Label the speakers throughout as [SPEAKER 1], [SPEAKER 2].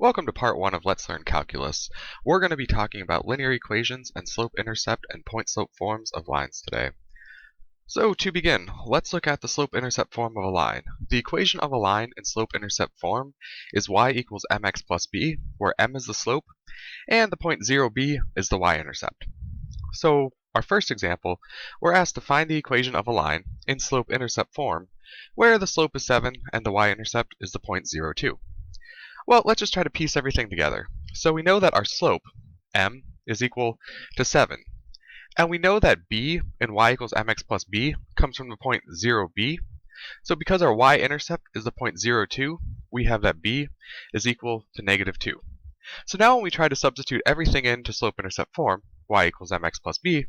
[SPEAKER 1] Welcome to part 1 of Let's Learn Calculus. We're going to be talking about linear equations and slope-intercept and point-slope forms of lines today. So to begin, let's look at the slope-intercept form of a line. The equation of a line in slope-intercept form is y equals mx plus b, where m is the slope, and the point 0b is the y-intercept. So our first example, we're asked to find the equation of a line in slope-intercept form, where the slope is 7 and the y-intercept is the point 0,2. Well, let's just try to piece everything together. So we know that our slope, m, is equal to 7. And we know that b in y equals mx plus b comes from the point 0b. So because our y-intercept is the point 0,2, we have that b is equal to -2. So now when we try to substitute everything into slope-intercept form, y equals mx plus b,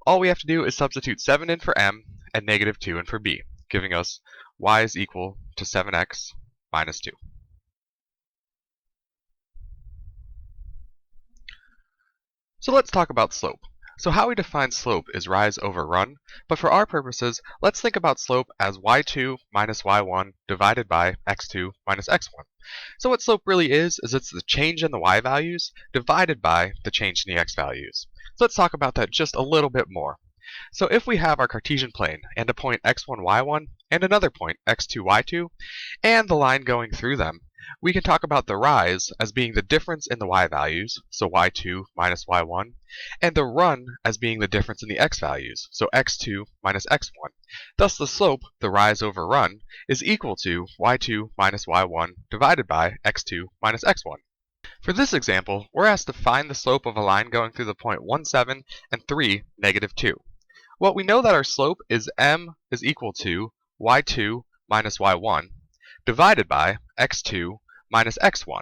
[SPEAKER 1] all we have to do is substitute 7 in for m and -2 in for b, giving us y is equal to 7x minus 2. So let's talk about slope. So how we define slope is rise over run, but for our purposes, let's think about slope as y2 minus y1 divided by x2 minus x1. So what slope really is it's the change in the y values divided by the change in the x values. So let's talk about that just a little bit more. So if we have our Cartesian plane and a point x1, y1 and another point x2, y2, and the line going through them, we can talk about the rise as being the difference in the y values, so y2 minus y1, and the run as being the difference in the x values, so x2 minus x1. Thus the slope, the rise over run, is equal to y2 minus y1 divided by x2 minus x1. For this example, we're asked to find the slope of a line going through the point 1, 7 and 3, -2. Well, we know that our slope is m is equal to y2 minus y1 divided by x2 minus x1.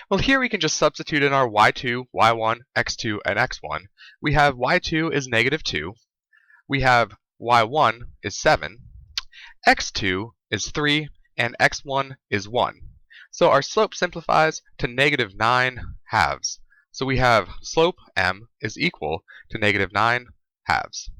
[SPEAKER 1] Well, here we can just substitute in our y2, y1, x2, and x1. We have y2 is -2, we have y1 is 7, x2 is 3, and x1 is 1. So our slope simplifies to -9/2. So we have slope m is equal to -9/2.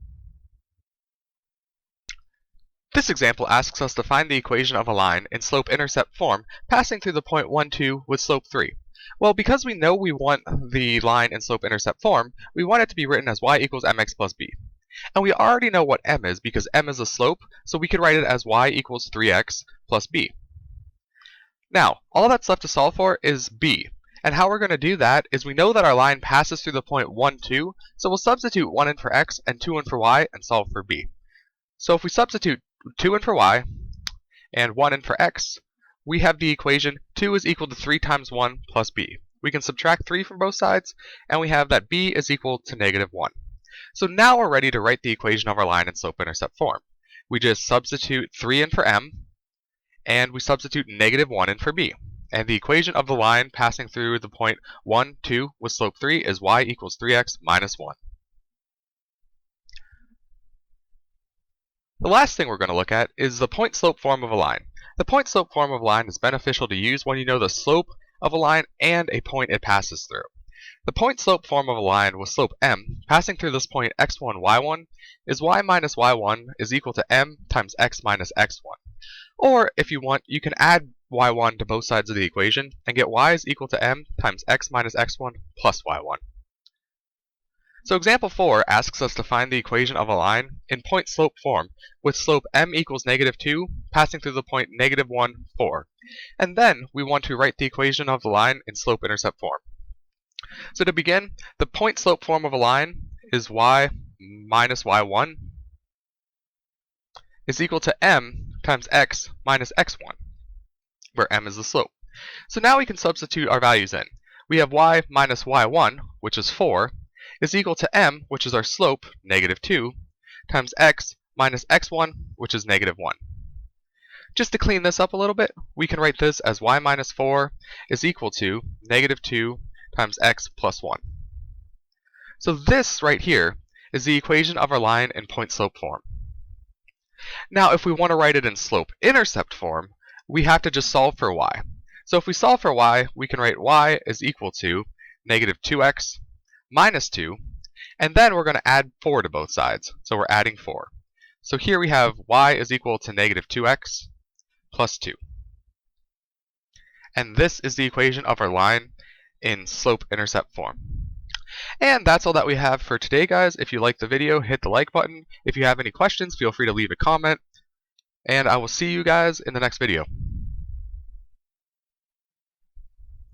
[SPEAKER 1] This example asks us to find the equation of a line in slope-intercept form passing through the point 1, 2 with slope 3. Well, because we know we want the line in slope-intercept form, we want it to be written as y equals mx plus b. And we already know what m is because m is a slope, so we could write it as y equals 3x plus b. Now, all that's left to solve for is b. And how we're going to do that is we know that our line passes through the point 1, 2, so we'll substitute 1 in for x and 2 in for y and solve for b. So if we substitute 2 in for y and 1 in for x, we have the equation 2 is equal to 3 times 1 plus b. We can subtract 3 from both sides, and we have that b is equal to -1. So now we're ready to write the equation of our line in slope-intercept form. We just substitute 3 in for m, and we substitute -1 in for b. And the equation of the line passing through the point 1, 2 with slope 3 is y equals 3x minus 1. The last thing we're going to look at is the point-slope form of a line. The point-slope form of a line is beneficial to use when you know the slope of a line and a point it passes through. The point-slope form of a line with slope m passing through this point x1, y1 is y minus y1 is equal to m times x minus x1. Or, if you want, you can add y1 to both sides of the equation and get y is equal to m times x minus x1 plus y1. So example 4 asks us to find the equation of a line in point-slope form with slope m equals -2 passing through the point -1, 4. And then we want to write the equation of the line in slope-intercept form. So to begin, the point-slope form of a line is y minus y1 is equal to m times x minus x1, where m is the slope. So now we can substitute our values in. We have y minus y1, which is 4, is equal to m, which is our slope, -2, times x minus x1, which is -1. Just to clean this up a little bit, we can write this as y minus 4 is equal to -2 times x plus 1. So this right here is the equation of our line in point-slope form. Now, if we want to write it in slope-intercept form, we have to just solve for y. So if we solve for y, we can write y is equal to -2x minus 2, and then we're going to add 4 to both sides, so we're adding 4. So here we have y is equal to -2x plus 2. And this is the equation of our line in slope-intercept form. And that's all that we have for today, guys. If you liked the video, hit the like button. If you have any questions, feel free to leave a comment. And I will see you guys in the next video.